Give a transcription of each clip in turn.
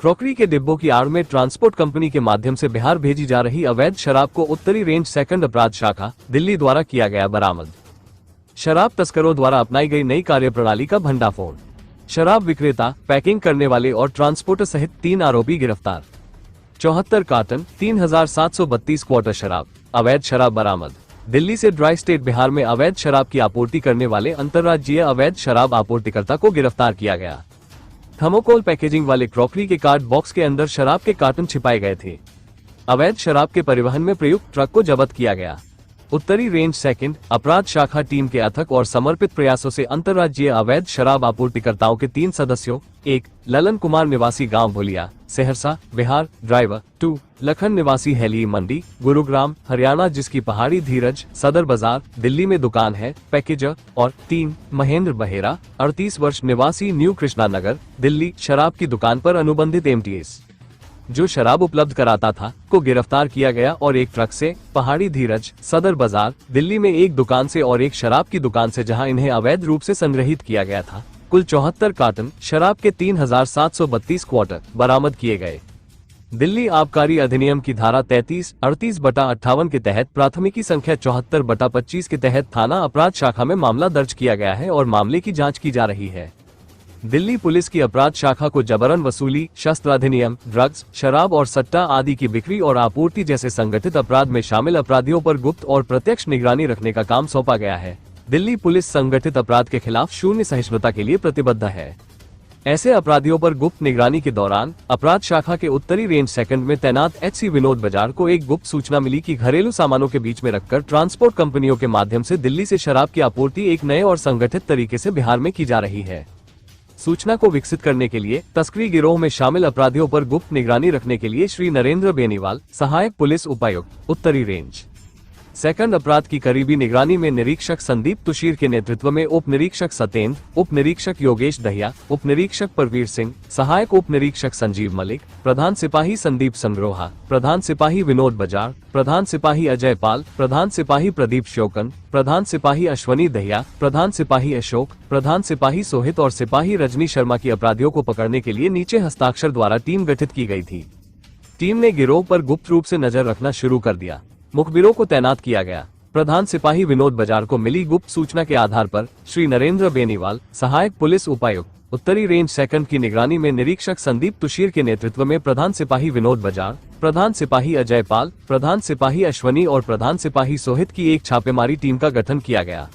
Crockery के डिब्बों की आड़ में ट्रांसपोर्ट कंपनी के माध्यम से बिहार भेजी जा रही अवैध शराब को उत्तरी रेंज सेकंड अपराध शाखा दिल्ली द्वारा किया गया बरामद। शराब तस्करों द्वारा अपनाई गई नई कार्यप्रणाली का भंडाफोड़। शराब विक्रेता, पैकिंग करने वाले और ट्रांसपोर्टर सहित 3 आरोपी गिरफ्तार। 74 कार्टन 3732 क्वार्टर शराब, अवैध शराब बरामद। दिल्ली से ड्राई स्टेट बिहार में अवैध शराब की आपूर्ति करने वाले अंतर्राज्यीय अवैध शराब आपूर्तिकर्ता को गिरफ्तार किया गया। थर्मोकोल पैकेजिंग वाले क्रॉकरी के कार्ड बॉक्स के अंदर शराब के कार्टन छिपाए गए थे। अवैध शराब के परिवहन में प्रयुक्त ट्रक को जब्त किया गया। उत्तरी रेंज सेकंड अपराध शाखा टीम के अथक और समर्पित प्रयासों से अंतर्राज्यीय अवैध शराब आपूर्तिकर्ताओं के 3 सदस्यों, 1 ललन कुमार निवासी गांव भुलिया, सहरसा, बिहार, ड्राइवर, 2 लखन निवासी हेली मंडी, गुरुग्राम, हरियाणा, जिसकी पहाड़ी धीरज, सदर बाजार, दिल्ली में दुकान है, पैकेजर, और 3 महेंद्र बहेरा, 38 वर्ष, निवासी न्यू कृष्णा नगर, दिल्ली, शराब की दुकान पर अनुबंधित एमटीएस जो शराब उपलब्ध कराता था को गिरफ्तार किया गया और एक ट्रक से पहाड़ी धीरज, सदर बाजार, दिल्ली में एक दुकान से और एक शराब की दुकान से, जहां इन्हें अवैध रूप से संग्रहित किया गया था, कुल 74 कार्टन शराब के 3732 क्वार्टर बरामद किए गए। दिल्ली आबकारी अधिनियम की धारा 33-38/58 के तहत प्राथमिकी संख्या 74/25 के तहत थाना अपराध शाखा में मामला दर्ज किया गया है और मामले की जाँच की जा रही है। दिल्ली पुलिस की अपराध शाखा को जबरन वसूली, शस्त्र अधिनियम, ड्रग्स, शराब और सट्टा आदि की बिक्री और आपूर्ति जैसे संगठित अपराध में शामिल अपराधियों पर गुप्त और प्रत्यक्ष निगरानी रखने का काम सौंपा गया है। दिल्ली पुलिस संगठित अपराध के खिलाफ शून्य सहिष्णुता के लिए प्रतिबद्ध है। ऐसे अपराधियों पर गुप्त निगरानी के दौरान अपराध शाखा के उत्तरी रेंज सेकंड में तैनात एचसी विनोद बजाज को एक गुप्त सूचना मिली कि घरेलू सामानों के बीच में रखकर ट्रांसपोर्ट कंपनियों के माध्यम से दिल्ली से शराब की आपूर्ति एक नए और संगठित तरीके से बिहार में की जा रही है। सूचना को विकसित करने के लिए तस्करी गिरोह में शामिल अपराधियों पर गुप्त निगरानी रखने के लिए श्री नरेंद्र बेनीवाल, सहायक पुलिस उपायुक्त, उत्तरी रेंज सेकंड अपराध की करीबी निगरानी में निरीक्षक संदीप तुषीर के नेतृत्व में उप निरीक्षक सतेंद्र, उप निरीक्षक योगेश दहिया, उप निरीक्षक परवीर सिंह, सहायक उप निरीक्षक संजीव मलिक, प्रधान सिपाही संदीप संग्रोहा, प्रधान सिपाही विनोद बजाज, प्रधान सिपाही अजय पाल, प्रधान सिपाही प्रदीप शोकन, प्रधान सिपाही अश्वनी दहिया, प्रधान सिपाही अशोक, प्रधान सिपाही सोहित और सिपाही रजनी शर्मा की अपराधियों को पकड़ने के लिए नीचे हस्ताक्षर द्वारा टीम गठित की गई थी। टीम ने गिरोह पर गुप्त रूप से नजर रखना शुरू कर दिया। मुखबिरों को तैनात किया गया। प्रधान सिपाही विनोद बजाज को मिली गुप्त सूचना के आधार पर श्री नरेंद्र बेनीवाल, सहायक पुलिस उपायुक्त, उत्तरी रेंज सेकंड की निगरानी में निरीक्षक संदीप तुषीर के नेतृत्व में प्रधान सिपाही विनोद बजाज, प्रधान सिपाही अजय पाल, प्रधान सिपाही अश्वनी और प्रधान सिपाही सोहित की एक छापेमारी टीम का गठन किया गया।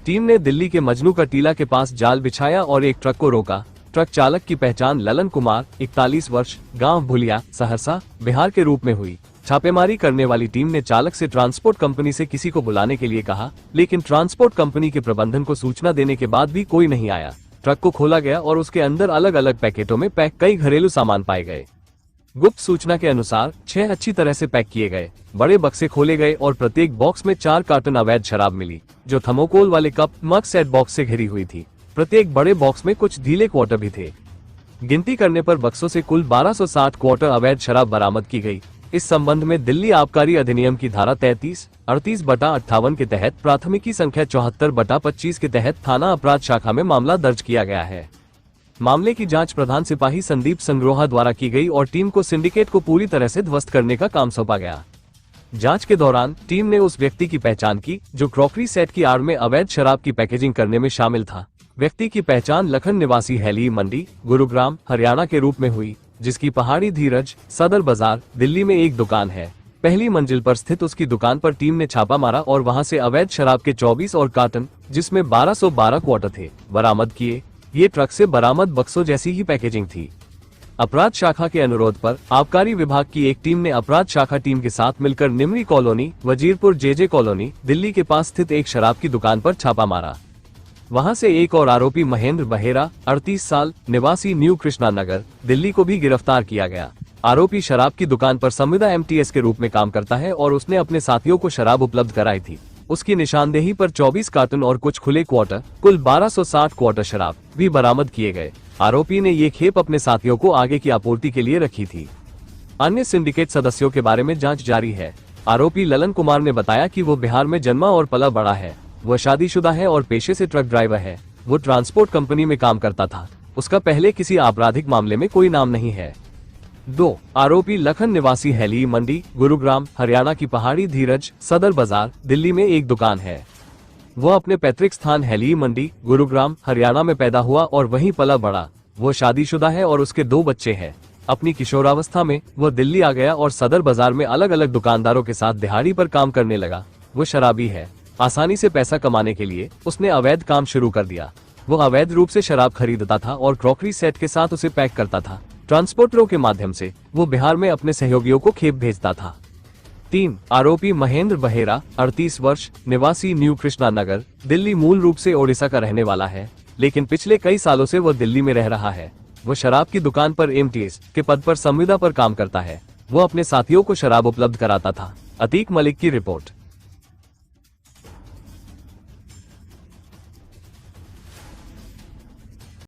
टीम ने दिल्ली के मजनू का टीला के पास जाल बिछाया और एक ट्रक को रोका। ट्रक चालक की पहचान ललन कुमार, 41 वर्ष, गांव भुलिया, सहरसा, बिहार के रूप में हुई। छापेमारी करने वाली टीम ने चालक से ट्रांसपोर्ट कंपनी से किसी को बुलाने के लिए कहा, लेकिन ट्रांसपोर्ट कंपनी के प्रबंधन को सूचना देने के बाद भी कोई नहीं आया। ट्रक को खोला गया और उसके अंदर अलग अलग पैकेटों में पैक कई घरेलू सामान पाए गए। गुप्त सूचना के अनुसार 6 अच्छी तरह से पैक किए गए बड़े बक्से खोले गए और प्रत्येक बॉक्स में 4 कार्टन अवैध शराब मिली, जो थर्मोकोल वाले कप, मग सेट बॉक्स से घिरी हुई थी। प्रत्येक बड़े बॉक्स में कुछ ढीले क्वार्टर भी थे। गिनती करने पर बक्सों से कुल 1260 क्वार्टर अवैध शराब बरामद की गई। इस संबंध में दिल्ली आबकारी अधिनियम की धारा 33-38/58 के तहत प्राथमिकी संख्या 74/25 के तहत थाना अपराध शाखा में मामला दर्ज किया गया है। मामले की जांच प्रधान सिपाही संदीप संग्रोहा द्वारा की गई और टीम को सिंडिकेट को पूरी तरह से ध्वस्त करने का काम सौंपा गया। जांच के दौरान टीम ने उस व्यक्ति की पहचान की जो क्रॉकरी सेट की आड़ में अवैध शराब की पैकेजिंग करने में शामिल था। व्यक्ति की पहचान लखन निवासी हेली मंडी, गुरुग्राम, हरियाणा के रूप में हुई, जिसकी पहाड़ी धीरज, सदर बाजार, दिल्ली में एक दुकान है। पहली मंजिल पर स्थित उसकी दुकान पर टीम ने छापा मारा और वहां से अवैध शराब के 24 और कार्टन, जिसमें 1212 क्वार्टर थे, बरामद किए। ये ट्रक से बरामद बक्सों जैसी ही पैकेजिंग थी। अपराध शाखा के अनुरोध पर आबकारी विभाग की एक टीम ने अपराध शाखा टीम के साथ मिलकर Nimri colony, Wazirpur JJ colony, Delhi के पास स्थित एक शराब की दुकान पर छापा मारा। वहां से एक और आरोपी महेंद्र बहेरा, 38 साल, निवासी न्यू कृष्णा नगर, दिल्ली को भी गिरफ्तार किया गया। आरोपी शराब की दुकान पर संविदा एमटीएस के रूप में काम करता है और उसने अपने साथियों को शराब उपलब्ध कराई थी। उसकी निशानदेही पर 24 कार्टन और कुछ खुले क्वार्टर, कुल 1260 क्वार्टर शराब भी बरामद किए गए। आरोपी ने ये खेप अपने साथियों को आगे की आपूर्ति के लिए रखी थी। अन्य सिंडिकेट सदस्यों के बारे में जांच जारी है। आरोपी ललन कुमार ने बताया कि वो बिहार में जन्मा और पला बड़ा है। वह शादीशुदा है और पेशे से ट्रक ड्राइवर है। वो ट्रांसपोर्ट कंपनी में काम करता था। उसका पहले किसी आपराधिक मामले में कोई नाम नहीं है। 2 आरोपी लखन निवासी हैली मंडी गुरुग्राम हरियाणा की पहाड़ी धीरज सदर बाजार दिल्ली में एक दुकान है। वह अपने पैतृक स्थान हैली मंडी गुरुग्राम हरियाणा में पैदा हुआ और वहीं पला बड़ा। वो शादीशुदा है और उसके 2 बच्चे हैं। अपनी किशोरावस्था में वह दिल्ली आ गया और सदर बाजार में अलग अलग दुकानदारों के साथ दिहाड़ी पर काम करने लगा। वो शराबी है। आसानी से पैसा कमाने के लिए उसने अवैध काम शुरू कर दिया। वो अवैध रूप से शराब खरीदता था और क्रॉकरी सेट के साथ उसे पैक करता था। ट्रांसपोर्टरों के माध्यम से वो बिहार में अपने सहयोगियों को खेप भेजता था। 3 आरोपी महेंद्र बहेरा 38 वर्ष निवासी न्यू कृष्णा नगर दिल्ली मूल रूप से ओडिशा का रहने वाला है, लेकिन पिछले कई सालों से वह दिल्ली में रह रहा है। वो शराब की दुकान पर एमटीएस के पद पर संविदा पर काम करता है। वो अपने साथियों को शराब उपलब्ध कराता था। अतीक मलिक की रिपोर्ट।